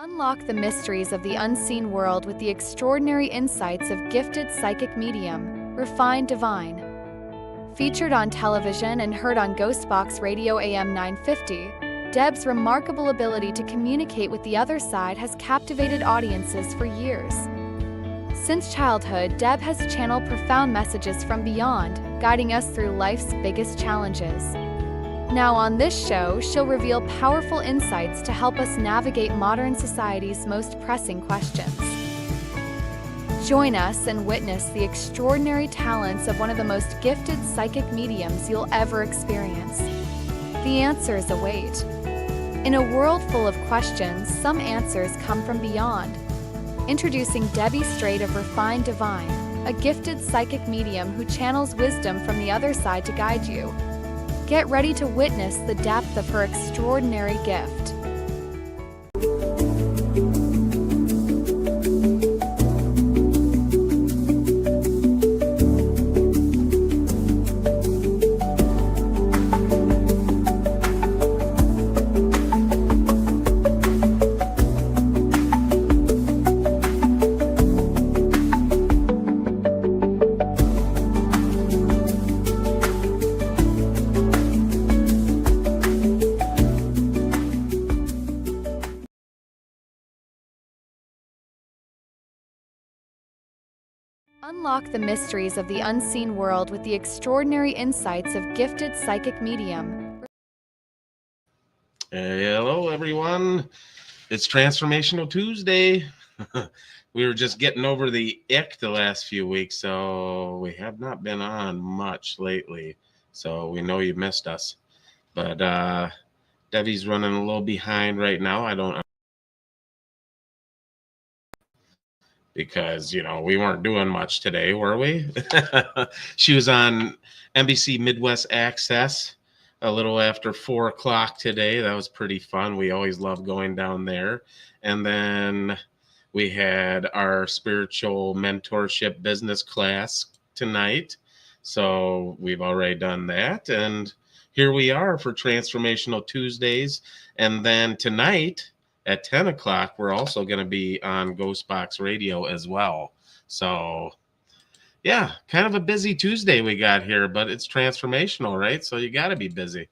Unlock the mysteries of the unseen world with the extraordinary insights of gifted psychic medium, Refined Divine. Featured on television and heard on Ghostbox Radio AM 950, Deb's remarkable ability to communicate with the other side has captivated audiences for years. Since childhood, Deb has channeled profound messages from beyond, guiding us through life's biggest challenges. Now on this show, she'll reveal powerful insights to help us navigate modern society's most pressing questions. Join us and witness the extraordinary talents of one of the most gifted psychic mediums you'll ever experience. The answers await. In a world full of questions, some answers come from beyond. Introducing Debbie Straight of Refined Divine, a gifted psychic medium who channels wisdom from the other side to guide you. Get ready to witness the depth of her extraordinary gift. Unlock the mysteries of the unseen world with the extraordinary insights of gifted psychic medium. Hello, everyone. It's Transformational Tuesday. We were just getting over the ick the last few weeks, so we have not been on much lately. So we know you missed us. But Debbie's running a little behind right now. Because, we weren't doing much today, were we? She was on NBC Midwest Access a little after 4 o'clock today. That was pretty fun. We always love going down there. And then we had our spiritual mentorship business class tonight. So we've already done that. And here we are for Transformational Tuesdays. And then tonight, at 10 o'clock, we're also going to be on Ghostbox Radio as well. So, yeah, kind of a busy Tuesday we got here, but it's transformational, right? So you got to be busy.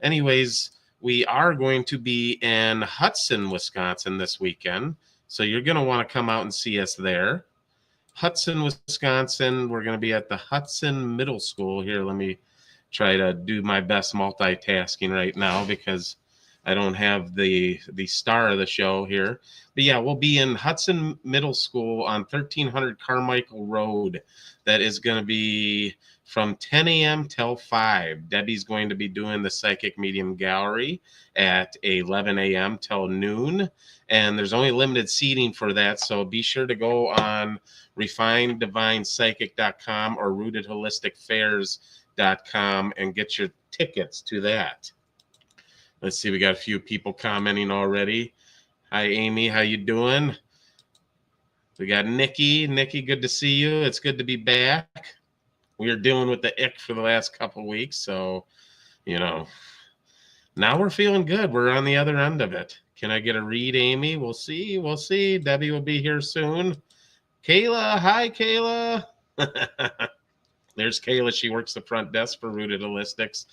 Anyways, we are going to be in Hudson, Wisconsin this weekend. So you're going to want to come out and see us there. Hudson, Wisconsin, we're going to be at the Hudson Middle School. Here, let me try to do my best multitasking right now because I don't have the star of the show here. But yeah, we'll be in Hudson Middle School on 1300 Carmichael Road. That is going to be from 10 a.m. till 5. Debbie's going to be doing the Psychic Medium Gallery at 11 a.m. till noon. And there's only limited seating for that. So be sure to go on refineddivinepsychic.com or rootedholisticfairs.com and get your tickets to that. Let's see, we got a few people commenting already. Hi, Amy. How you doing? We got Nikki. Nikki, good to see you. It's good to be back. We are dealing with the ick for the last couple of weeks. So, now we're feeling good. We're on the other end of it. Can I get a read, Amy? We'll see. We'll see. Debbie will be here soon. Kayla. Hi, Kayla. There's Kayla. She works the front desk for Rooted Holistics.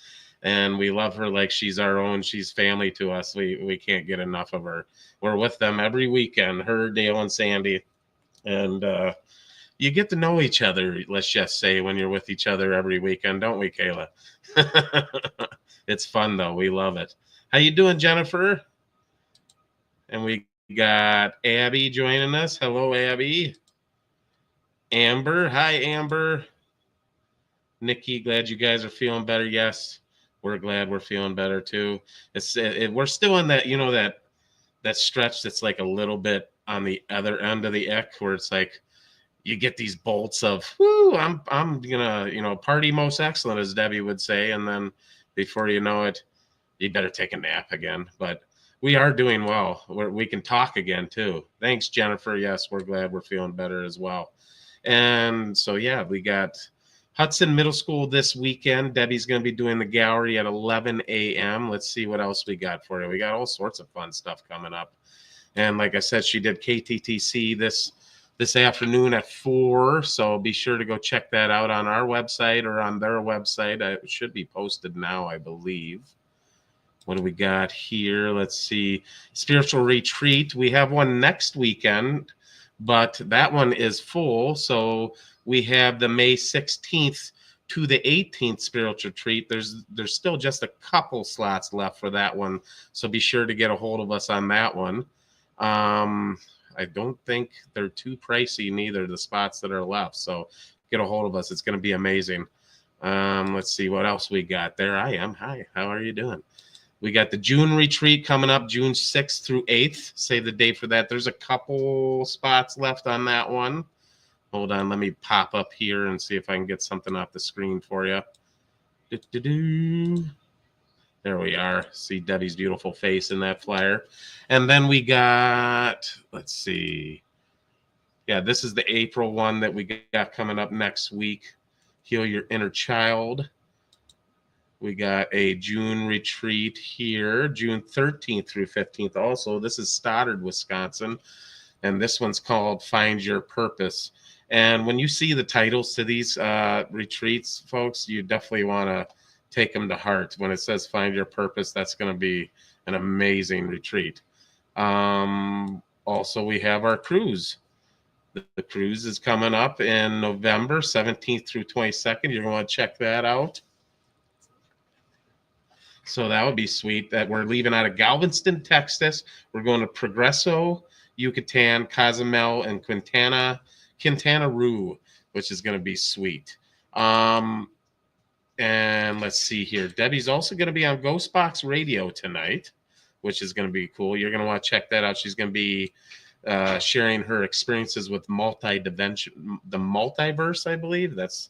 And we love her like she's our own. She's family to us. We can't get enough of her. We're with them every weekend, her, Dale, and Sandy. And you get to know each other, let's just say, when you're with each other every weekend, don't we, Kayla? It's fun, though. We love it. How you doing, Jennifer? And we got Abby joining us. Hello, Abby. Amber. Hi, Amber. Nikki, glad you guys are feeling better. Yes. We're glad we're feeling better too. We're still in that, that stretch that's like a little bit on the other end of the ick, where it's like you get these bolts of, whoo, I'm gonna, party most excellent, as Debbie would say, and then before you know it, you better take a nap again. But we are doing well. We can talk again too. Thanks, Jennifer. Yes, we're glad we're feeling better as well. And so yeah, we got Hudson Middle School this weekend. Debbie's going to be doing the gallery at 11 a.m. Let's see what else we got for you. We got all sorts of fun stuff coming up. And like I said, she did KTTC this afternoon at 4. So be sure to go check that out on our website or on their website. It should be posted now, I believe. What do we got here? Let's see. Spiritual retreat. We have one next weekend, but that one is full. So we have the May 16th to the 18th spiritual retreat. There's still just a couple slots left for that one. So be sure to get a hold of us on that one. I don't think they're too pricey, neither, the spots that are left. So get a hold of us. It's going to be amazing. Let's see what else we got. There I am. Hi, how are you doing? We got the June retreat coming up, June 6th through 8th. Save the date for that. There's a couple spots left on that one. Hold on, let me pop up here and see if I can get something off the screen for you. There we are. See Debbie's beautiful face in that flyer. And then we got, let's see. Yeah, this is the April one that we got coming up next week. Heal Your Inner Child. We got a June retreat here, June 13th through 15th. Also, this is Stoddard, Wisconsin. And this one's called Find Your Purpose. And when you see the titles to these retreats, folks, you definitely want to take them to heart. When it says Find Your Purpose, that's going to be an amazing retreat. Also, we have our cruise. The cruise is coming up in November 17th through 22nd. You're going to want to check that out. So that would be sweet. That we're leaving out of Galveston, Texas. We're going to Progreso, Yucatan, Cozumel, and Quintana Roo, which is going to be sweet. And let's see here. Debbie's also going to be on Ghostbox Radio tonight, which is going to be cool. You're going to want to check that out. She's going to be sharing her experiences with the multiverse, I believe. That's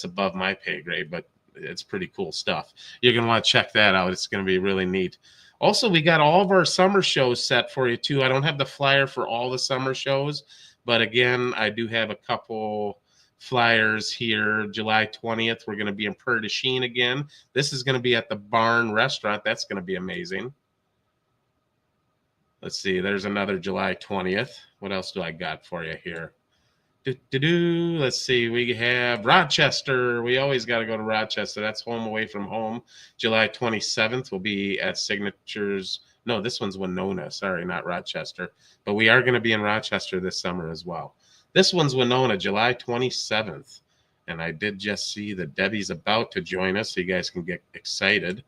above my pay grade, but it's pretty cool stuff. You're going to want to check that out. It's going to be really neat. Also, we got all of our summer shows set for you, too. I don't have the flyer for all the summer shows, but again, I do have a couple flyers here. July 20th, we're going to be in Prairie du Chien again. This is going to be at the Barn Restaurant. That's going to be amazing. Let's see. There's another July 20th. What else do I got for you here? Let's see. We have Rochester. We always got to go to Rochester. That's home away from home. July 27th will be at Signatures. No, this one's Winona. Sorry, not Rochester. But we are going to be in Rochester this summer as well. This one's Winona, July 27th. And I did just see that Debbie's about to join us, so you guys can get excited.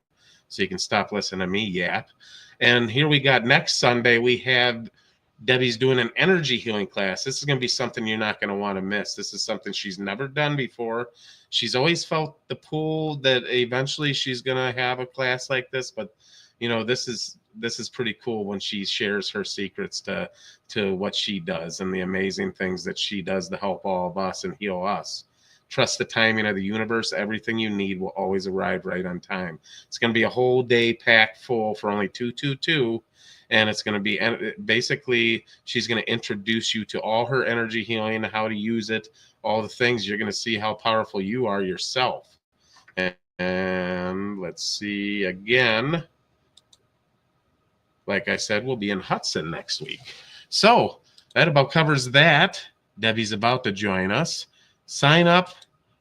So you can stop listening to me yap. And here we got next Sunday, we have Debbie's doing an energy healing class. This is going to be something you're not going to want to miss. This is something she's never done before. She's always felt the pull that eventually she's going to have a class like this. But, you know, this is pretty cool when she shares her secrets to what she does and the amazing things that she does to help all of us and heal us. Trust the timing of the universe. Everything you need will always arrive right on time. It's going to be a whole day packed full for only $222. And it's going to be basically, she's going to introduce you to all her energy healing, how to use it, all the things. You're going to see how powerful you are yourself. And let's see again. Like I said, we'll be in Hudson next week. So that about covers that. Debbie's about to join us. Sign up.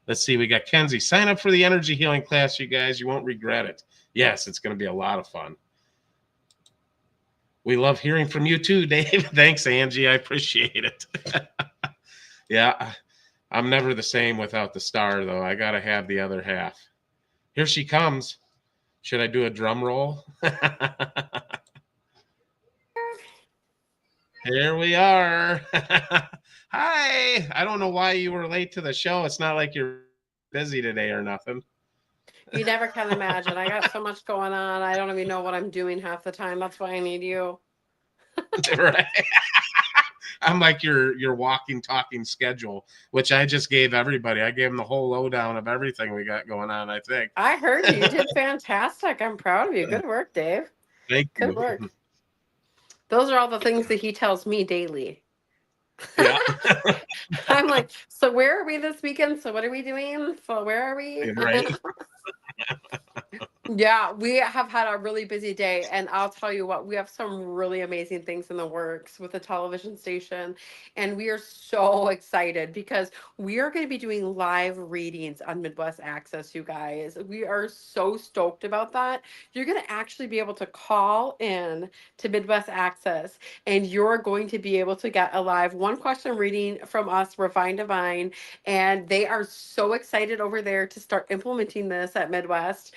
Let's see. We got Kenzie. Sign up for the energy healing class, you guys. You won't regret it. Yes, it's going to be a lot of fun. We love hearing from you too, Dave. Thanks, Angie. I appreciate it. Yeah, I'm never the same without the star, though. I got to have the other half. Here she comes. Should I do a drum roll? Here we are. Hi. I don't know why you were late to the show. It's not like you're busy today or nothing. You never can imagine. I got so much going on. I don't even know what I'm doing half the time. That's why I need you. Right. I'm like your walking, talking schedule, which I just gave everybody. I gave them the whole lowdown of everything we got going on, I think. I heard you. You did fantastic. I'm proud of you. Good work, Dave. Thank you. Good work. Those are all the things that he tells me daily. Yeah. I'm like, so where are we this weekend? So what are we doing? So where are we? Right. Yeah, we have had a really busy day, and I'll tell you what, we have some really amazing things in the works with the television station, and we are so excited because we are going to be doing live readings on Midwest Access, you guys. We are so stoked about that. You're going to actually be able to call in to Midwest Access, and you're going to be able to get a live one question reading from us, Refine Divine, and they are so excited over there to start implementing this at Midwest.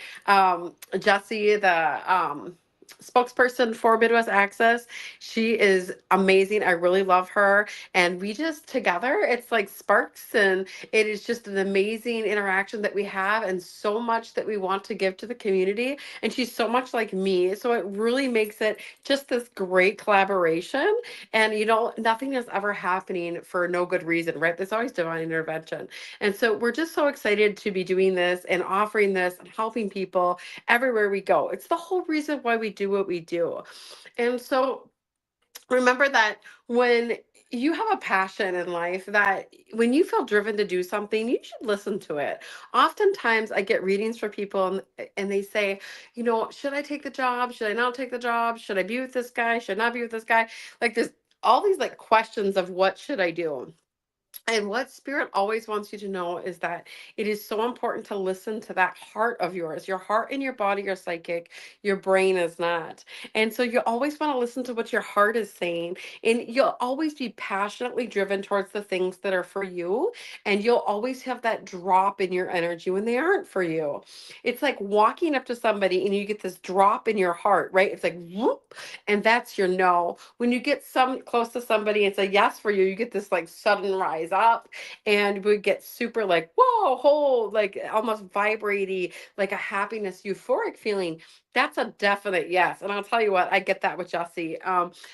Jessie, the spokesperson for Midwest Access, she is amazing. I really love her. And we just together, it's like sparks, and it is just an amazing interaction that we have, and so much that we want to give to the community. And she's so much like me. So it really makes it just this great collaboration. And nothing is ever happening for no good reason, right? There's always divine intervention. And so we're just so excited to be doing this and offering this and helping people everywhere we go. It's the whole reason why we do what we do. And so remember that when you have a passion in life, that when you feel driven to do something, you should listen to it. Oftentimes I get readings for people, and they say, should I take the job? Should I not take the job? Should I be with this guy? Should I not be with this guy? Like there's all these like questions of what should I do? And what spirit always wants you to know is that it is so important to listen to that heart of yours. Your heart and your body are psychic, your brain is not. And so you always want to listen to what your heart is saying. And you'll always be passionately driven towards the things that are for you. And you'll always have that drop in your energy when they aren't for you. It's like walking up to somebody and you get this drop in your heart, right? It's like whoop, and that's your no. When you get some close to somebody and it's a yes for you, you get this like sudden rise up, and we get super like whoa, whole like almost vibrating, like a happiness, euphoric feeling. That's a definite yes. And I'll tell you what, I get that with Jesse.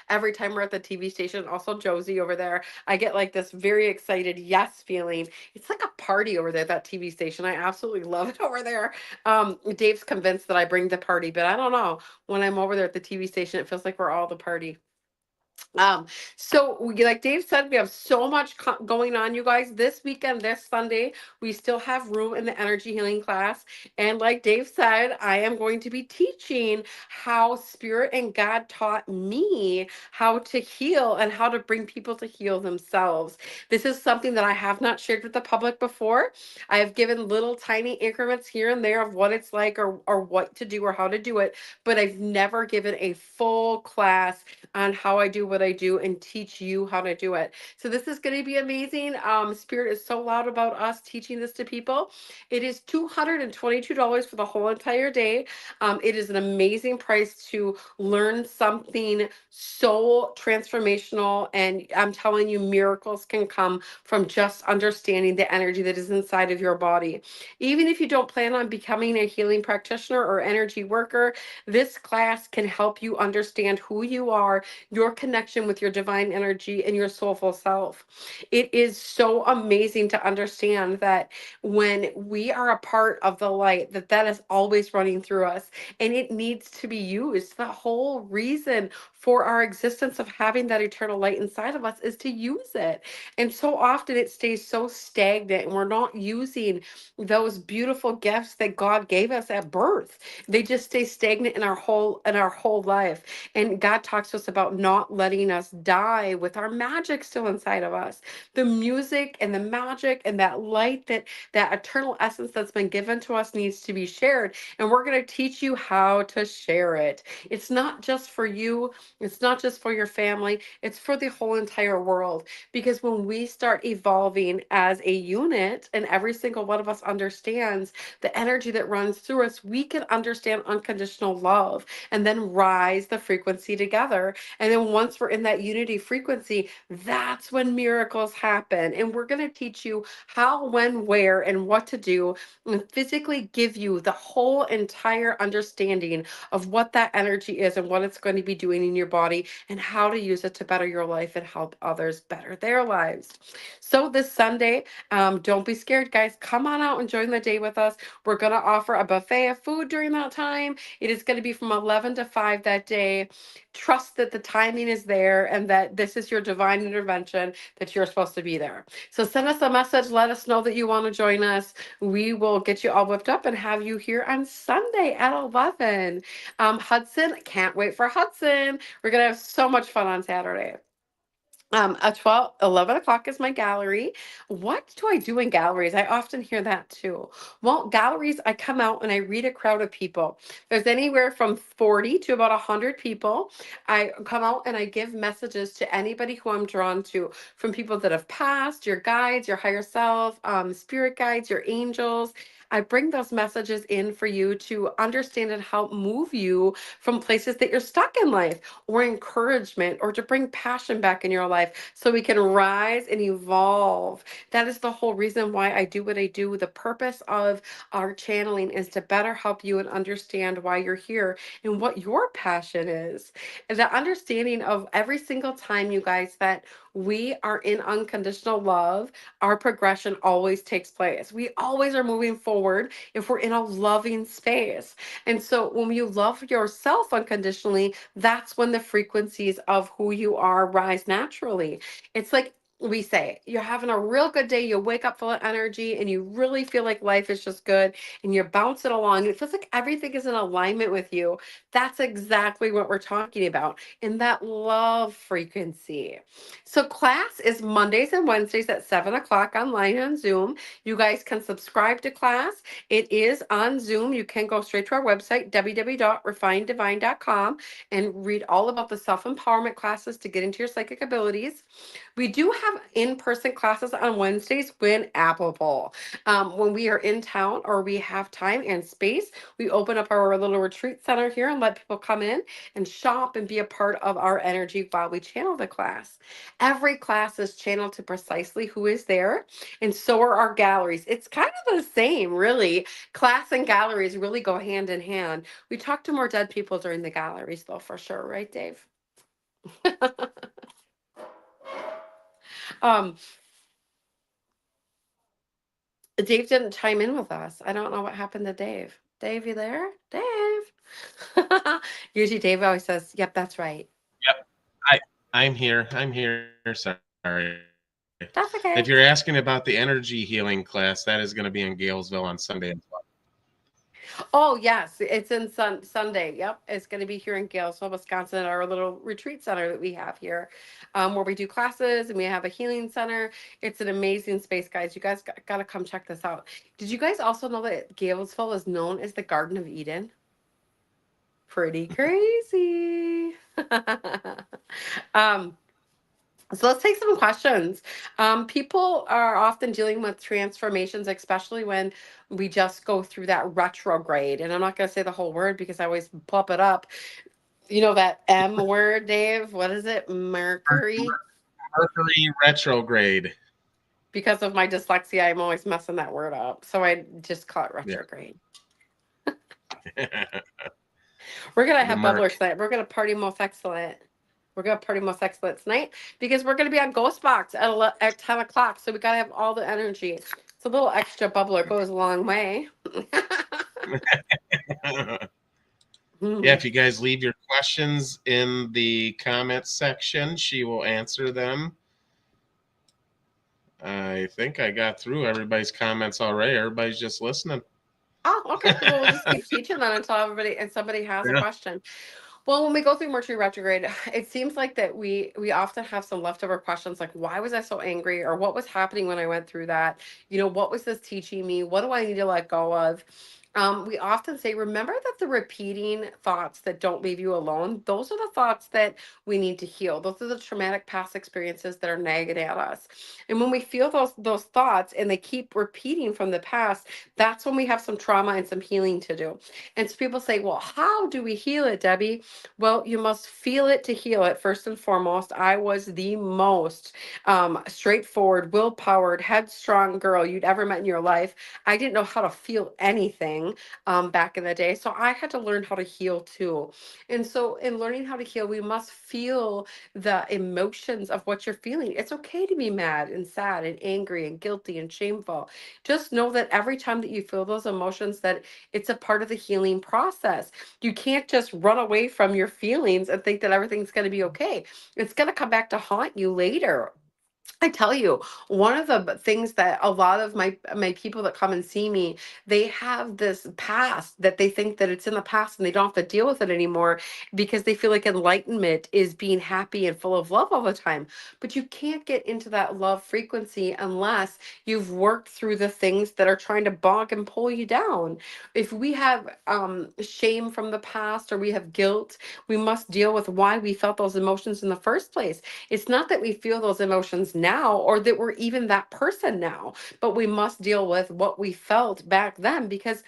Every time we're at the TV station, also Josie over there, I get like this very excited yes feeling. It's like a party over there, that TV station. I absolutely love it over there. Dave's convinced that I bring the party, but I don't know, when I'm over there at the TV station, it feels like we're all the party. Like Dave said, we have so much going on, you guys. This weekend, this Sunday, we still have room in the energy healing class. And like Dave said, I am going to be teaching how Spirit and God taught me how to heal and how to bring people to heal themselves. This is something that I have not shared with the public before. I have given little tiny increments here and there of what it's like, or what to do or how to do it, but I've never given a full class on how I do what I do and teach you how to do it. So this is going to be amazing. Spirit is so loud about us teaching this to people. It is $222 for the whole entire day. It is an amazing price to learn something so transformational, and I'm telling you, miracles can come from just understanding the energy that is inside of your body. Even if you don't plan on becoming a healing practitioner or energy worker, this class can help you understand who you are, your connection with your divine energy, and your soulful self. It is so amazing to understand that when we are a part of the light, that is always running through us, and it needs to be used. The whole reason for our existence of having that eternal light inside of us is to use it. And so often it stays so stagnant, and we're not using those beautiful gifts that God gave us at birth. They just stay stagnant in our whole life. And God talks to us about not letting us die with our magic still inside of us. The music and the magic and that light, that eternal essence that's been given to us, needs to be shared. And we're going to teach you how to share it. It's not just for you, it's not just for your family, it's for the whole entire world. Because when we start evolving as a unit, and every single one of us understands the energy that runs through us, we can understand unconditional love and then rise the frequency together. And then once we're in that unity frequency, that's when miracles happen. And we're going to teach you how, when, where, and what to do, and physically give you the whole entire understanding of what that energy is and what it's going to be doing in your body and how to use it to better your life and help others better their lives. So this Sunday, don't be scared, guys. Come on out and join the day with us. We're going to offer a buffet of food during that time. It is going to be from 11 to 5 that day. Trust that the timing is there and that this is your divine intervention, that you're supposed to be there. So send us a message. Let us know that you want to join us. We will get you all whipped up and have you here on Sunday at 11. Hudson, can't wait for Hudson. We're going to have so much fun on Saturday. At 11 o'clock is my gallery. What do I do in galleries? I often hear that too. Well, galleries, I come out and I read a crowd of people. There's anywhere from 40 to about 100 people. I come out and I give messages to anybody who I'm drawn to, from people that have passed, your guides, your higher self, spirit guides, your angels. I bring those messages in for you to understand and help move you from places that you're stuck in life, or encouragement, or to bring passion back in your life so we can rise and evolve. That is the whole reason why I do what I do. The purpose of our channeling is to better help you and understand why you're here and what your passion is. And the understanding of every single time, you guys, that we are in unconditional love, our progression always takes place. We always are moving forward if we're in a loving space. And so when you love yourself unconditionally, that's when the frequencies of who you are rise naturally. It's like we say, you're having a real good day, you wake up full of energy, and you really feel like life is just good, and you're bouncing along. It feels like everything is in alignment with you. That's exactly what we're talking about in that love frequency. So, class is Mondays and Wednesdays at 7 o'clock online on Zoom. You guys can subscribe to class. It is on Zoom. You can go straight to our website, www.refinedivine.com, and read all about the self empowerment classes to get into your psychic abilities. We do have in person classes on Wednesdays when applicable. When we are in town or we have time and space, we open up our little retreat center here and let people come in and shop and be a part of our energy while we channel the class. Every class is channeled to precisely who is there, and so are our galleries. It's kind of the same, really. Class and galleries really go hand in hand. We talk to more dead people during the galleries, though, for sure, right, Dave? um, Dave didn't chime in with us. I don't know what happened to Dave. Dave, you there? Dave. Usually Dave always says, "Yep, that's right." Yep. I'm here. I'm here. Sorry. That's If okay. you're asking about the energy healing class, that is going to be in Galesville on Sunday as well. Oh, yes, it's in Sunday. Yep, it's going to be here in Galesville, Wisconsin, at our little retreat center that we have here, where we do classes and we have a healing center. It's an amazing space, guys. You guys got to come check this out. Did you guys also know that Galesville is known as the Garden of Eden? Pretty crazy. um, so let's take some questions. People are often dealing with transformations, especially when we just go through that retrograde. And I'm not going to say the whole word because I always pop it up. You know that M word, Dave? What is it? Mercury? Mercury retrograde. Because of my dyslexia, I'm always messing that word up. So I just call it Yeah. retrograde. We're going to The have bubblers Merc. tonight. We're going to party most excellent. We're going to party most excellent tonight because we're going to be on Ghost Box at 10 o'clock. So we got to have all the energy. It's a little extra bubbler, goes a long way. Yeah, if you guys leave your questions in the comments section, she will answer them. I think I got through everybody's comments already. Everybody's just listening. Oh, okay. Well, we'll just keep teaching then until somebody has a question. Well, when we go through Mercury retrograde, it seems like that we often have some leftover questions like, why was I so angry, or what was happening when I went through that? What was this teaching me? What do I need to let go of? We often say, remember that the repeating thoughts that don't leave you alone, those are the thoughts that we need to heal. Those are the traumatic past experiences that are nagging at us. And when we feel those thoughts and they keep repeating from the past, that's when we have some trauma and some healing to do. And so people say, well, how do we heal it, Debbie? Well, you must feel it to heal it. First and foremost, I was the most straightforward, will-powered, headstrong girl you'd ever met in your life. I didn't know how to feel anything. healing back in the day. So I had to learn how to heal too. And so in learning how to heal, we must feel the emotions of what you're feeling. It's okay to be mad and sad and angry and guilty and shameful. Just know that every time that you feel those emotions, that it's a part of the healing process. You can't just run away from your feelings and think that everything's going to be okay. It's going to come back to haunt you later. I tell you, one of the things that a lot of my people that come and see me, they have this past that they think that it's in the past and they don't have to deal with it anymore because they feel like enlightenment is being happy and full of love all the time. But you can't get into that love frequency unless you've worked through the things that are trying to bog and pull you down. If we have shame from the past or we have guilt, we must deal with why we felt those emotions in the first place. It's not that we feel those emotions now or that we're even that person now, but we must deal with what we felt back then because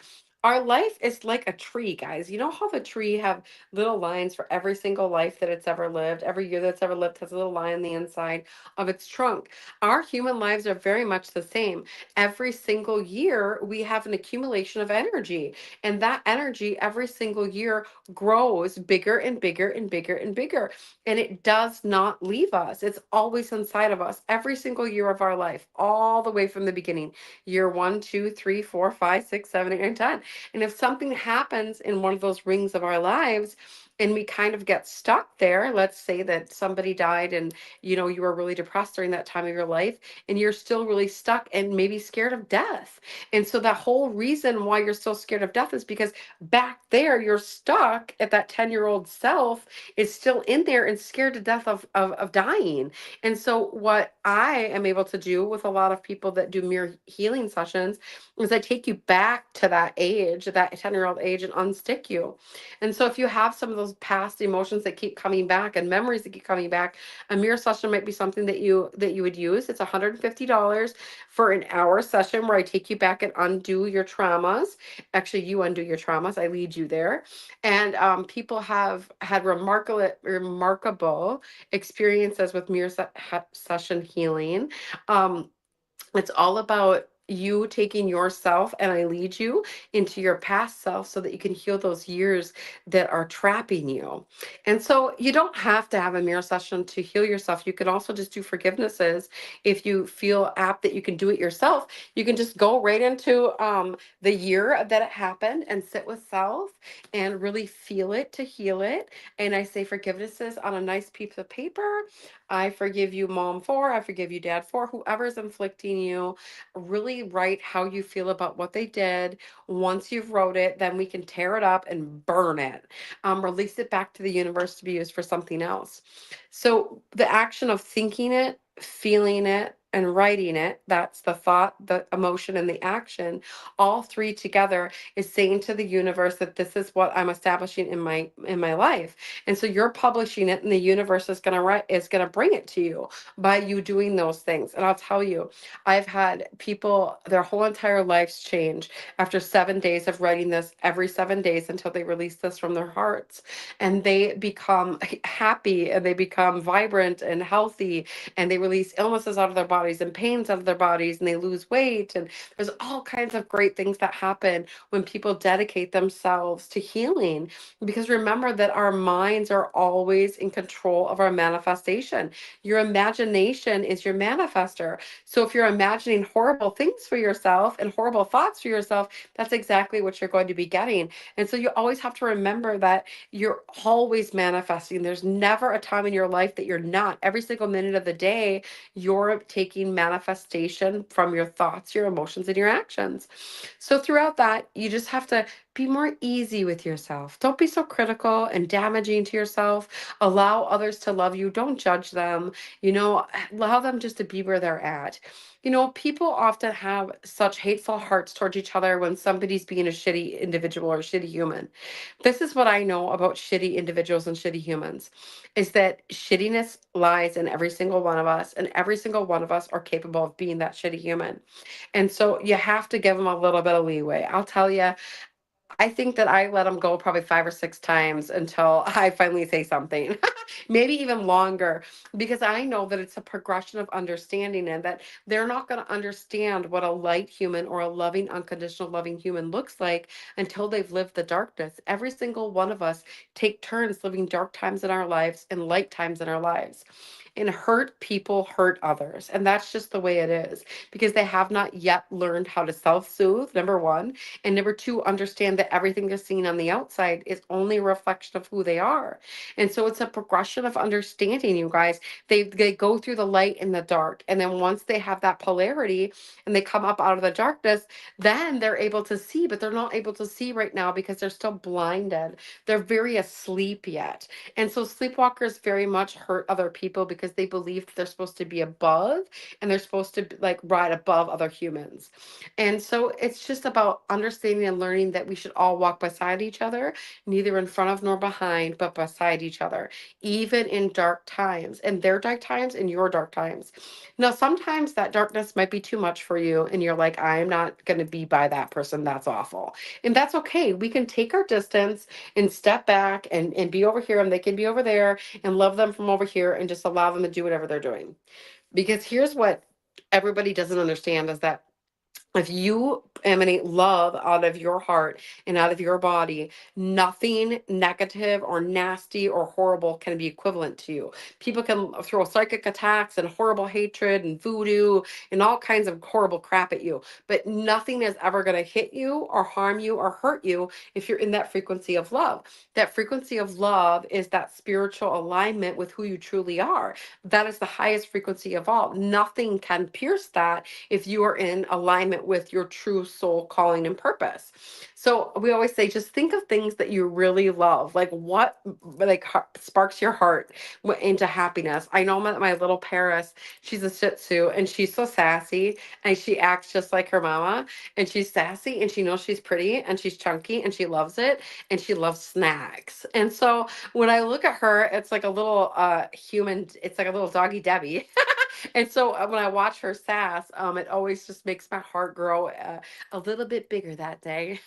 our life is like a tree, guys. You know how the tree have little lines for every single life that it's ever lived? Every year that's ever lived has a little line on the inside of its trunk. Our human lives are very much the same. Every single year, we have an accumulation of energy, and that energy every single year grows bigger and bigger and bigger and bigger, and it does not leave us. It's always inside of us every single year of our life, all the way from the beginning. Year one, two, three, four, five, six, seven, 8, and 10. And if something happens in one of those rings of our lives and we kind of get stuck there, let's say that somebody died and you were really depressed during that time of your life and you're still really stuck and maybe scared of death. And so that whole reason why you're so scared of death is because back there you're stuck at that 10-year-old self is still in there and scared to death of dying. And so what I am able to do with a lot of people that do mirror healing sessions is I take you back to that age, that 10-year-old age, and unstick you. And so if you have some of those past emotions that keep coming back and memories that keep coming back, a mirror session might be something that you would use. It's $150 for an hour session where I take you back and undo your traumas. Actually, you undo your traumas. I lead you there. And people have had remarkable experiences with session healing. Um, it's all about you taking yourself and I lead you into your past self so that you can heal those years that are trapping you. And so you don't have to have a mirror session to heal yourself. You can also just do forgivenesses. If you feel apt that you can do it yourself, you can just go right into the year that it happened and sit with self and really feel it to heal it. And I say forgivenesses on a nice piece of paper. I forgive you, mom, for, I forgive you, dad, for, whoever's inflicting you. Really write how you feel about what they did. Once you've wrote it, then we can tear it up and burn it. Release it back to the universe to be used for something else. So the action of thinking it, feeling it, and writing it, that's the thought, the emotion, and the action, all three together is saying to the universe that this is what I'm establishing in my life. And so you're publishing it and the universe is gonna bring it to you by you doing those things. And I'll tell you, I've had people their whole entire lives change after 7 days of writing this every 7 days until they release this from their hearts. And they become happy and they become vibrant and healthy and they release illnesses out of their bodies and pains out of their bodies and they lose weight. And there's all kinds of great things that happen when people dedicate themselves to healing. Because remember that our minds are always in control of our manifestation. Your imagination is your manifester. So if you're imagining horrible things for yourself and horrible thoughts for yourself, that's exactly what you're going to be getting. And so you always have to remember that you're always manifesting. There's never a time in your life that you're not. Every single minute of the day, you're taking manifestation from your thoughts, your emotions, and your actions. So throughout that, you just have to be more easy with yourself. Don't be so critical and damaging to yourself. Allow others to love you. Don't judge them. Allow them just to be where they're at. People often have such hateful hearts towards each other when somebody's being a shitty individual or a shitty human. This is what I know about shitty individuals and shitty humans is that shittiness lies in every single one of us, and every single one of us are capable of being that shitty human. And so you have to give them a little bit of leeway. I'll tell you, I think that I let them go probably 5 or 6 times until I finally say something, maybe even longer, because I know that it's a progression of understanding and that they're not going to understand what a light human or a loving, unconditional loving human looks like until they've lived the darkness. Every single one of us take turns living dark times in our lives and light times in our lives. And hurt people hurt others. And that's just the way it is because they have not yet learned how to self soothe, number one. And number two, understand that everything they're seeing on the outside is only a reflection of who they are. And so it's a progression of understanding, you guys. They go through the light and the dark. And then once they have that polarity and they come up out of the darkness, then they're able to see, but they're not able to see right now because they're still blinded. They're very asleep yet. And so sleepwalkers very much hurt other people because they believe that they're supposed to be above and they're supposed to like ride above other humans. And so it's just about understanding and learning that we should all walk beside each other, neither in front of nor behind, but beside each other, even in dark times, and their dark times and your dark times. Now, sometimes that darkness might be too much for you, and you're like, I'm not going to be by that person. That's awful. And that's okay. We can take our distance and step back and be over here, and they can be over there and love them from over here and just allow them to do whatever they're doing. Because here's what everybody doesn't understand is that if you emanate love out of your heart and out of your body, nothing negative or nasty or horrible can be equivalent to you. People can throw psychic attacks and horrible hatred and voodoo and all kinds of horrible crap at you, but nothing is ever going to hit you or harm you or hurt you if you're in that frequency of love. That frequency of love is that spiritual alignment with who you truly are. That is the highest frequency of all. Nothing can pierce that if you are in alignment with your true soul calling and purpose. So we always say just think of things that you really love, like what like sparks your heart into happiness. I know my little Paris, she's a Shih Tzu and she's so sassy and she acts just like her mama and she's sassy and she knows she's pretty and she's chunky and she loves it and she loves snacks. And so when I look at her, it's like a little human, it's like a little doggy Debbie. And so when I watch her sass, it always just makes my heart grow a little bit bigger that day.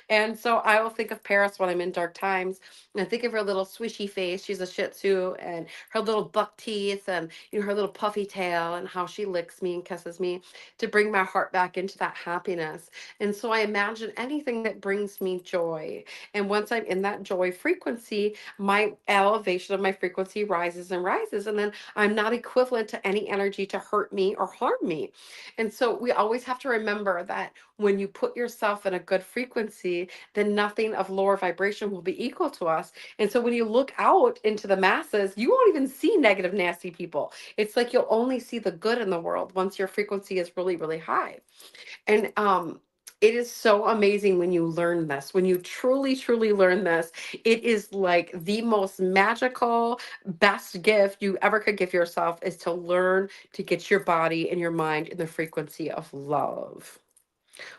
And so I will think of Paris when I'm in dark times. And I think of her little swishy face. She's a Shih Tzu, and her little buck teeth, and her little puffy tail, and how she licks me and kisses me to bring my heart back into that happiness. And so I imagine anything that brings me joy. And once I'm in that joy frequency, my elevation of my frequency rises and rises. And then I'm not equivalent to any energy to hurt me or harm me. And so we always have to remember that when you put yourself in a good frequency, then nothing of lower vibration will be equal to us. And so when you look out into the masses, you won't even see negative, nasty people. It's like you'll only see the good in the world once your frequency is really, really high. And it is so amazing when you learn this. When you truly, truly learn this, it is like the most magical, best gift you ever could give yourself is to learn to get your body and your mind in the frequency of love.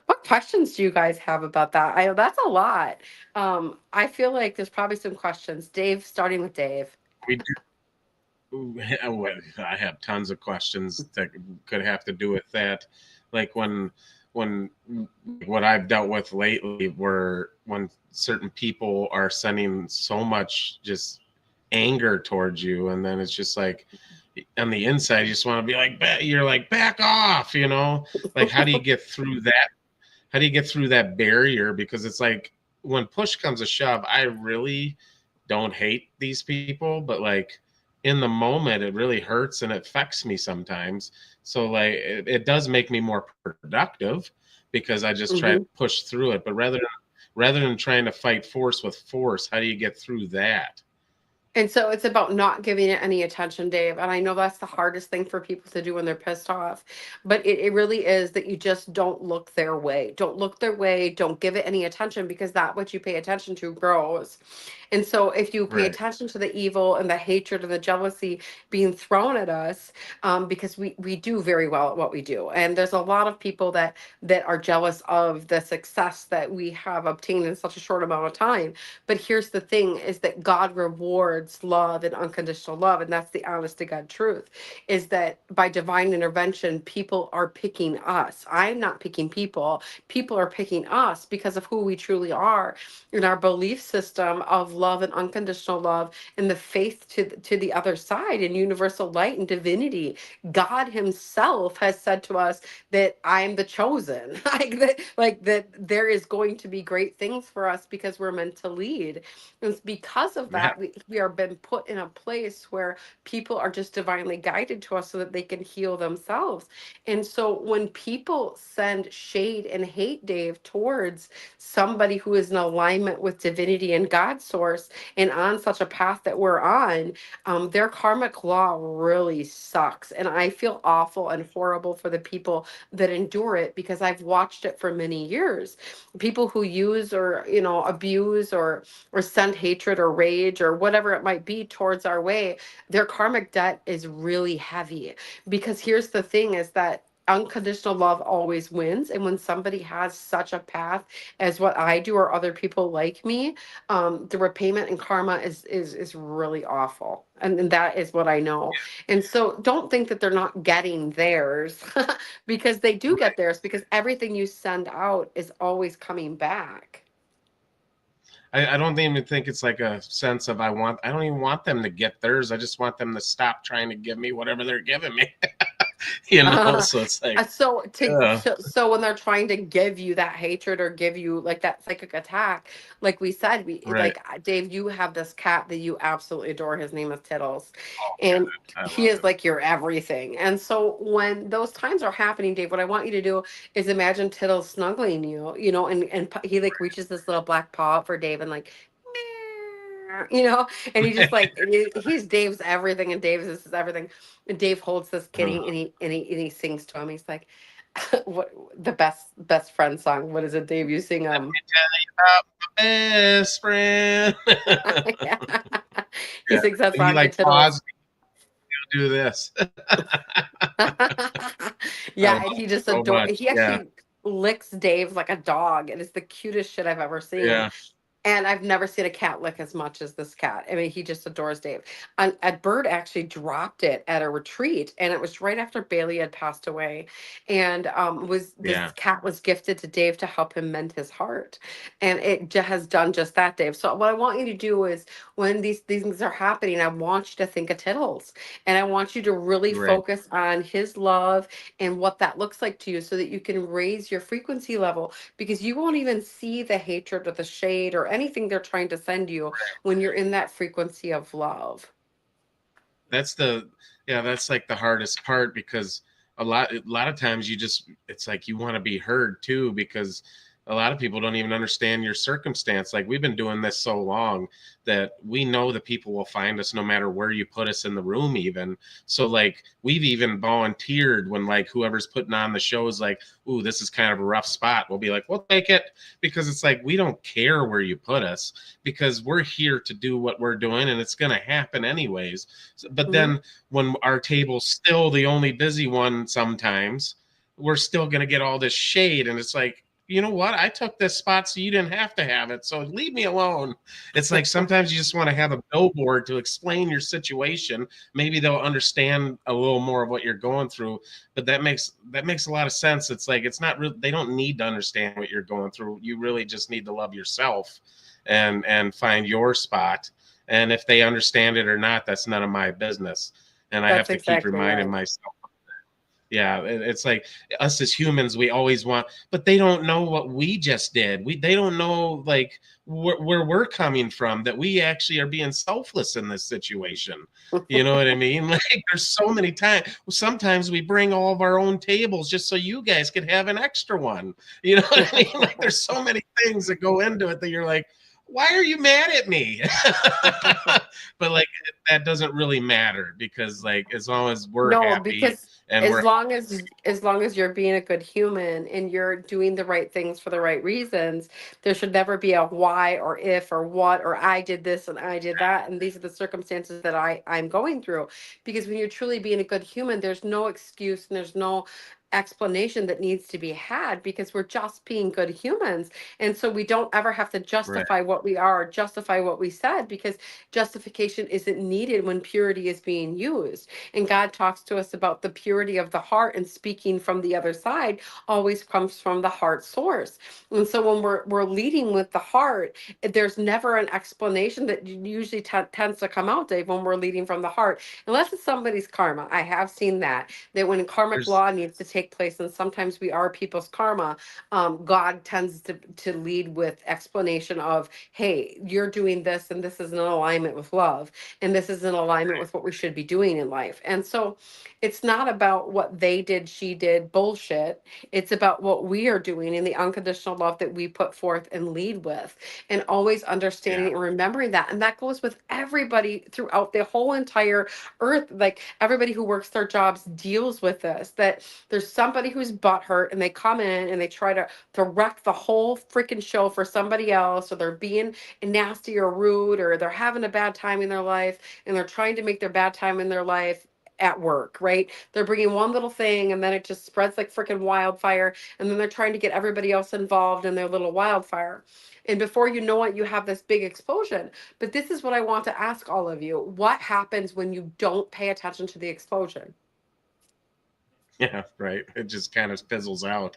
What questions do you guys have about that? That's a lot. I feel like there's probably some questions. Dave, starting with Dave. We I have tons of questions that could have to do with that. Like when what I've dealt with lately, where when certain people are sending so much just anger towards you, and then it's just like on the inside, you just want to be like, you're like, back off, Like, how do you get through that? How do you get through that barrier? Because it's like when push comes to shove, I really don't hate these people, but like in the moment, it really hurts and it affects me sometimes. So like it does make me more productive because I just try to Mhm. push through it. But rather than trying to fight force with force, how do you get through that? And so it's about not giving it any attention, Dave. And I know that's the hardest thing for people to do when they're pissed off. But it really is that you just don't look their way. Don't look their way. Don't give it any attention because that what you pay attention to grows. And so if you pay Right. attention to the evil and the hatred and the jealousy being thrown at us, because we do very well at what we do. And there's a lot of people that are jealous of the success that we have obtained in such a short amount of time. But here's the thing is that God rewards love and unconditional love. And that's the honest to God truth, is that by divine intervention, people are picking us. I'm not picking people. People are picking us because of who we truly are in our belief system of love and unconditional love and the faith to the other side and universal light and divinity. God himself has said to us that I am the chosen. Like that there is going to be great things for us because we're meant to lead. And it's because of Yeah. that we are been put in a place where people are just divinely guided to us so that they can heal themselves. And so when people send shade and hate, Dave, towards somebody who is in alignment with divinity and God source and on such a path that we're on, their karmic law really sucks. And I feel awful and horrible for the people that endure it because I've watched it for many years. People who use or, abuse or send hatred or rage or whatever it might be towards our way, their karmic debt is really heavy. Because here's the thing is that unconditional love always wins. And when somebody has such a path as what I do or other people like me, the repayment and karma is really awful. And that is what I know. And so don't think that they're not getting theirs because they do get theirs because everything you send out is always coming back. I don't even think it's like a sense of I don't even want them to get theirs. I just want them to stop trying to give me whatever they're giving me. So it's like, yeah, So when they're trying to give you that hatred or give you like that psychic attack, like we said, right. Dave, you have this cat that you absolutely adore. His name is Tittles, Oh, and I he love is him. like your everything. And so when those times are happening, Dave, what I want you to do is imagine Tittles snuggling you, he like reaches this little black paw out for Dave and like. And he just like he's Dave's everything, and Dave's is everything. And Dave holds this kitty, and he sings to him. He's like, "What the best friend song? What is it, Dave? You sing About my best friend. yeah. He Yeah. sings that And he song to like Tittles. paused to do this. I Yeah, love and he it just so much. he Yeah. actually licks Dave like a dog, and it's the cutest shit I've ever seen. Yeah. And I've never seen a cat lick as much as this cat. I mean, he just adores Dave. And a bird actually dropped it at a retreat, and it was right after Bailey had passed away. And was this Yeah. cat was gifted to Dave to help him mend his heart, and it has done just that, Dave. So what I want you to do is when these things are happening, I want you to think of Tittles, and I want you to really Right. focus on his love and what that looks like to you, so that you can raise your frequency level because you won't even see the hatred or the shade or anything they're trying to send you when you're in that frequency of love. That's that's like the hardest part because a lot of times it's like you want to be heard too because a lot of people don't even understand your circumstance. Like we've been doing this so long that we know that people will find us no matter where you put us in the room even. So like we've even volunteered when like whoever's putting on the show is like, ooh, this is kind of a rough spot. We'll be like, we'll take it because it's like we don't care where you put us because we're here to do what we're doing and it's going to happen anyways. But Mhm. then when our table's still the only busy one sometimes, we're still going to get all this shade. And it's like, you know what? I took this spot so you didn't have to have it. So leave me alone. It's like sometimes you just want to have a billboard to explain your situation. Maybe they'll understand a little more of what you're going through. But that makes a lot of sense. It's like it's not really they don't need to understand what you're going through. You really just need to love yourself and find your spot. And if they understand it or not, that's none of my business. And I have That's to keep exactly reminding right. myself, yeah, it's like us as humans, we always want, but they don't know what we just did. They don't know like where we're coming from, that we actually are being selfless in this situation. You know what I mean? Like there's so many times, sometimes we bring all of our own tables just so you guys could have an extra one. You know what I mean? Like there's so many things that go into it that you're like, why are you mad at me? But like that doesn't really matter because like as long as we're No, happy because and we're as long as you're being a good human and you're doing the right things for the right reasons, there should never be a why or if or what or I did this and I did that and these are the circumstances that I'm going through. Because when you're truly being a good human, there's no excuse and there's no explanation that needs to be had because we're just being good humans. And so we don't ever have to right, justify what we are, justify what we said because justification isn't needed when purity is being used. And God talks to us about the purity of the heart and speaking from the other side always comes from the heart source. And so when we're leading with the heart, there's never an explanation that usually tends to come out, Dave, when we're leading from the heart, unless it's somebody's karma. I have seen that when karmic there's law needs to take place, and sometimes we are people's karma, God tends to lead with explanation of, hey, you're doing this, and this is in alignment with love and this is in alignment with what we should be doing in life. And so it's not about what they did, she did bullshit. It's about what we are doing in the unconditional love that we put forth and lead with, and always yeah, understanding and remembering that. And that goes with everybody throughout the whole entire earth. Like everybody who works their jobs deals with this, that there's somebody who's butthurt and they come in and they try to wreck the whole freaking show for somebody else, or they're being nasty or rude, or they're having a bad time in their life and they're trying to make their bad time in their life at work, right? They're bringing one little thing and then it just spreads like freaking wildfire. And then they're trying to get everybody else involved in their little wildfire. And before you know it, you have this big explosion. But this is what I want to ask all of you. What happens when you don't pay attention to the explosion? yeah, right. It just kind of fizzles out.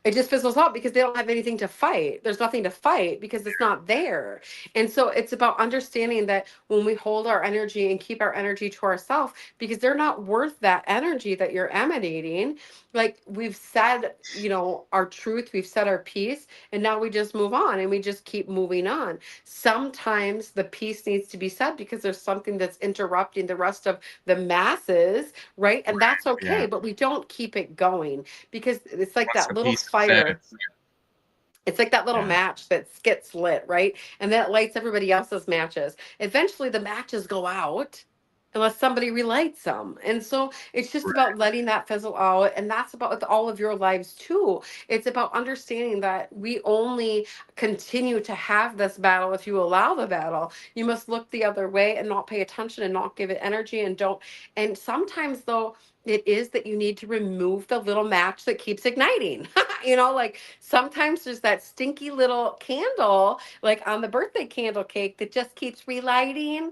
It just fizzles out because they don't have anything to fight. There's nothing to fight because it's not there. And so it's about understanding that when we hold our energy and keep our energy to ourselves, because they're not worth that energy that you're emanating. Like we've said, our truth, we've said our piece, and now we just move on and we just keep moving on. Sometimes the piece needs to be said because there's something that's interrupting the rest of the masses, right? And that's Yeah. okay, but we don't keep it going because it's like Once that the little piece is said, fire. It's like that little yeah, match that gets lit, right? And then it lights everybody else's matches. Eventually, the matches go out unless somebody relights them. And so it's just about letting that fizzle out. And that's about with all of your lives too. It's about understanding that we only continue to have this battle if you allow the battle. You must look the other way and not pay attention and not give it energy and don't. And sometimes, though, it is that you need to remove the little match that keeps igniting. Like sometimes there's that stinky little candle, like on the birthday candle cake, that just keeps relighting.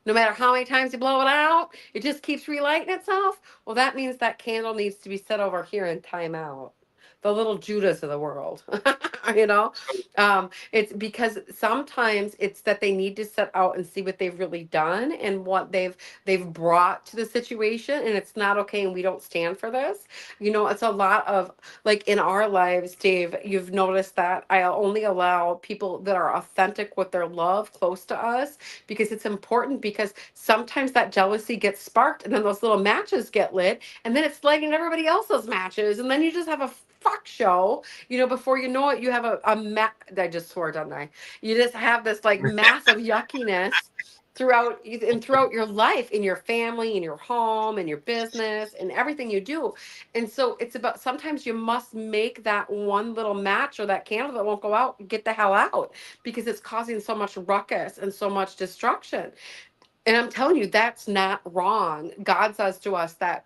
No matter how many times you blow it out, it just keeps relighting itself. Well, that means that candle needs to be set over here in timeout. The little Judas of the world, you know. It's because sometimes it's that they need to set out and see what they've really done and what they've brought to the situation, and it's not okay, and we don't stand for this. It's a lot of, like, in our lives, Dave. You've noticed that I only allow people that are authentic with their love close to us because it's important, because sometimes that jealousy gets sparked and then those little matches get lit and then it's lighting everybody else's matches and then you just have a fuck show. Before you know it, you have I just swore, didn't I? You just have this like massive yuckiness throughout your life, in your family, in your home, in your business, and everything you do. And so it's about, sometimes you must make that one little match or that candle that won't go out get the hell out, because it's causing so much ruckus and so much destruction. And I'm telling you, that's not wrong. God says to us that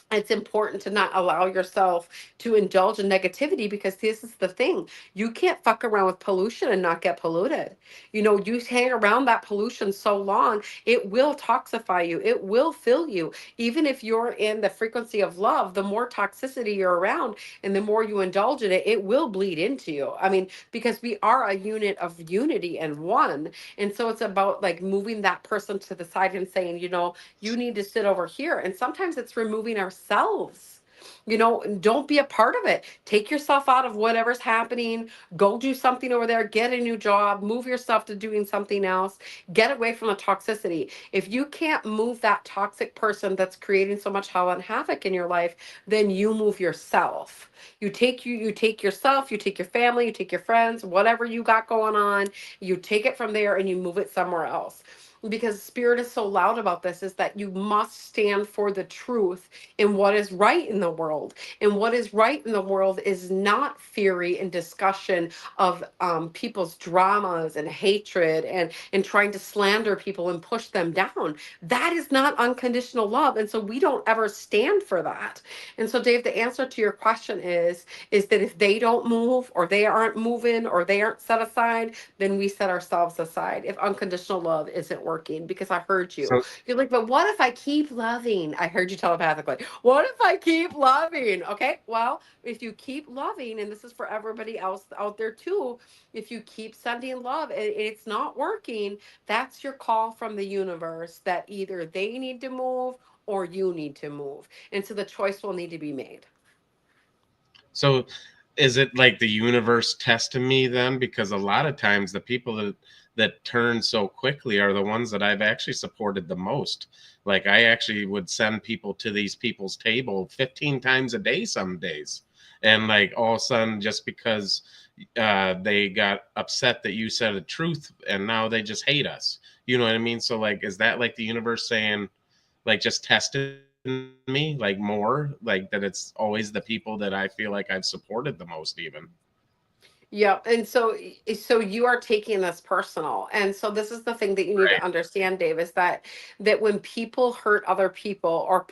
it's important to not allow yourself to indulge in negativity, because this is the thing: you can't fuck around with pollution and not get polluted. You hang around that pollution so long, it will toxify you, it will fill you. Even if you're in the frequency of love, the more toxicity you're around and the more you indulge in it, it will bleed into you. I mean, because we are a unit of unity and one. And so it's about like moving that person to the side and saying, you need to sit over here. And sometimes it's removing ourselves. Don't be a part of it. Take yourself out of whatever's happening. Go do something over there. Get a new job. Move yourself to doing something else. Get away from the toxicity. If you can't move that toxic person that's creating so much hell and havoc in your life, then you move yourself. You take yourself, you take your family, you take your friends, whatever you got going on, you take it from there and you move it somewhere else. Because spirit is so loud about this, is that you must stand for the truth in what is right in the world. And what is right in the world is not theory and discussion of people's dramas and hatred and trying to slander people and push them down. That is not unconditional love. And so we don't ever stand for that. And so, Dave, the answer to your question is that if they don't move, or they aren't moving, or they aren't set aside, then we set ourselves aside if unconditional love isn't working. Because I heard you. So You're like, but what if I keep loving? I heard you telepathically. What if I keep loving? Okay, well, if you keep loving, and this is for everybody else out there too, if you keep sending love and it's not working, that's your call from the universe that either they need to move or you need to move. And so the choice will need to be made. So is it like the universe testing me then? Because a lot of times the people that turn so quickly are the ones that I've actually supported the most. Like I actually would send people to these people's table 15 times a day some days. And like all of a sudden, just because they got upset that you said the truth and now they just hate us. You know what I mean? So like, is that like the universe saying, like just testing me like more, like that it's always the people that I feel like I've supported the most even. Yeah, and so you are taking this personal. And so this is the thing that you need to Right. understand, Dave, is that when people hurt other people, or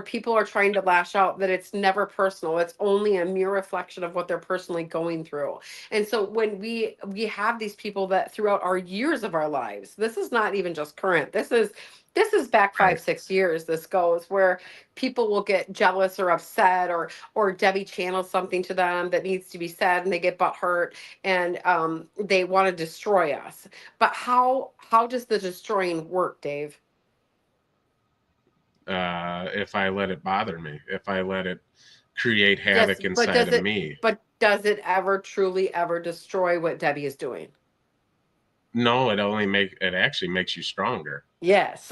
people are trying to lash out, that it's never personal. It's only a mere reflection of what they're personally going through. And so when we have these people that throughout our years of our lives, this is not even just current. This is back Right. 5 6 years. This goes where people will get jealous or upset, or Debbie channels something to them that needs to be said, and they get butthurt, and they want to destroy us. But how does the destroying work, Dave? If I let it bother me, if I let it create Does havoc but inside does of it me. but does it ever truly ever destroy what Debbie is doing? No, it actually makes you stronger. Yes.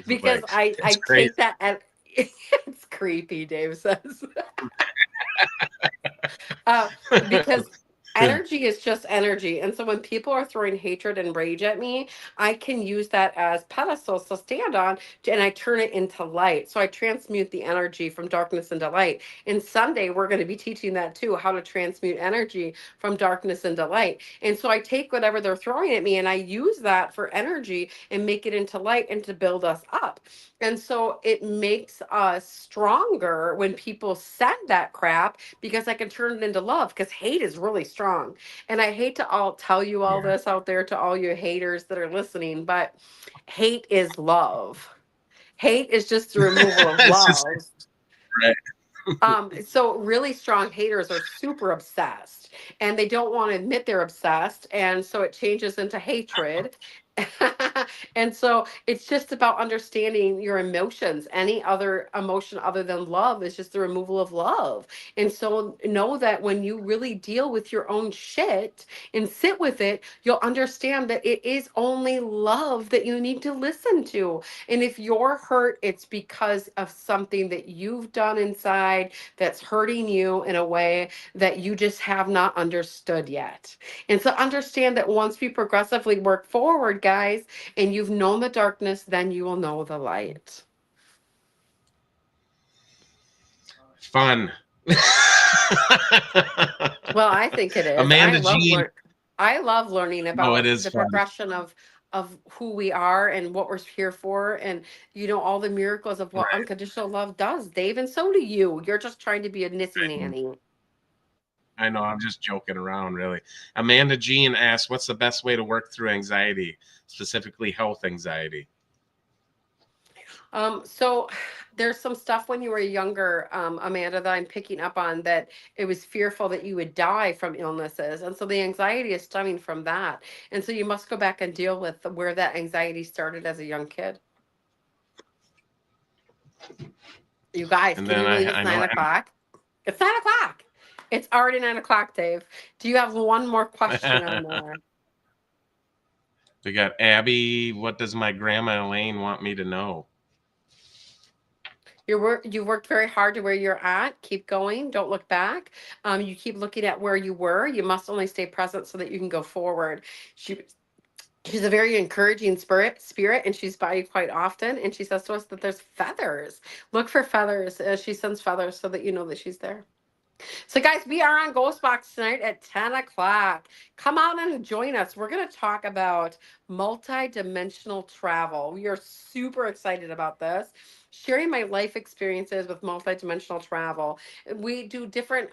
It's Because like I it's crazy. take that at it's creepy, Dave says. Uh, because energy is just energy. And so when people are throwing hatred and rage at me, I can use that as pedestals to stand on, and I turn it into light. So I transmute the energy from darkness into light. And Sunday, we're going to be teaching that too, how to transmute energy from darkness into light. And so I take whatever they're throwing at me and I use that for energy and make it into light and to build us up. And so it makes us stronger when people send that crap, because I can turn it into love, because hate is really strong. And I hate to all tell you all Yeah. this out there to all you haters that are listening, but hate is love. Hate is just the removal of It's just love. right. So really strong haters are super obsessed, and they don't want to admit they're obsessed. And so it changes into hatred. And so it's just about understanding your emotions. Any other emotion other than love is just the removal of love. And so know that when you really deal with your own shit and sit with it, you'll understand that it is only love that you need to listen to. And if you're hurt, it's because of something that you've done inside that's hurting you in a way that you just have not understood yet. And so understand that once we progressively work forward, guys, and you've known the darkness, then you will know the light. Fun. Well, I think it is. Amanda Jean. I love learning Oh, it about is the fun. progression of who we are and what we're here for, and all the miracles of what Right. unconditional love does, Dave, and so do you. You're just trying to be a nissy nanny. I know, I'm just joking around, really. Amanda Jean asks, what's the best way to work through anxiety, specifically health anxiety? So there's some stuff when you were younger, Amanda, that I'm picking up on, that it was fearful that you would die from illnesses. And so the anxiety is stemming from that. And so you must go back and deal with where that anxiety started as a young kid. You guys, And can then you believe it's I 9 know o'clock? It's 9 o'clock. It's already 9 o'clock, Dave. Do you have one more question on there? we got Abby. What does my grandma Elaine want me to know? You worked very hard to where you're at. Keep going. Don't look back. You keep looking at where you were. You must only stay present so that you can go forward. She she's a very encouraging spirit, and she's by you quite often. And she says to us that there's feathers. Look for feathers. She sends feathers so that you know that she's there. So, guys, we are on Ghost Box tonight at 10 o'clock. Come out and join us. We're going to talk about multi-dimensional travel. We are super excited about this. Sharing my life experiences with multi-dimensional travel. We do different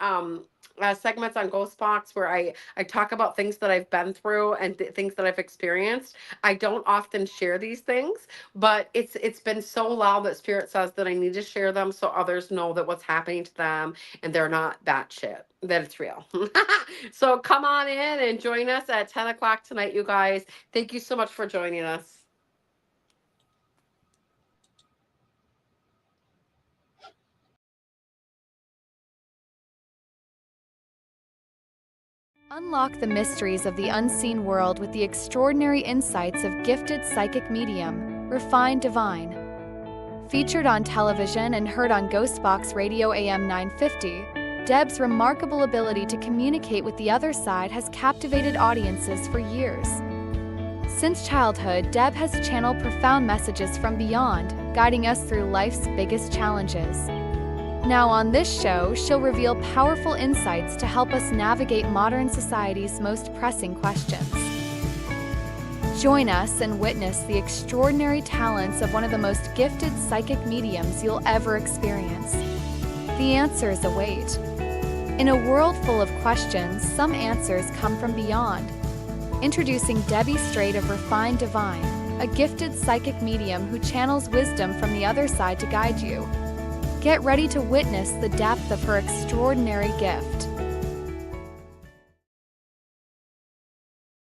segments on Ghost Box where I talk about things that I've been through and things that I've experienced. I don't often share these things, but it's been so loud that Spirit says that I need to share them so others know that what's happening to them and they're not batshit, that it's real. So come on in and join us at 10 o'clock tonight, you guys. Thank you so much for joining us. Unlock the mysteries of the unseen world with the extraordinary insights of gifted psychic medium, Refined Divine. Featured on television and heard on Ghostbox Radio AM 950, Deb's remarkable ability to communicate with the other side has captivated audiences for years. Since childhood, Deb has channeled profound messages from beyond, guiding us through life's biggest challenges. Now on this show, she'll reveal powerful insights to help us navigate modern society's most pressing questions. Join us and witness the extraordinary talents of one of the most gifted psychic mediums you'll ever experience. The answers await. In a world full of questions, some answers come from beyond. Introducing Debbie Straight of Refined Divine, a gifted psychic medium who channels wisdom from the other side to guide you. Get ready to witness the depth of her extraordinary gift.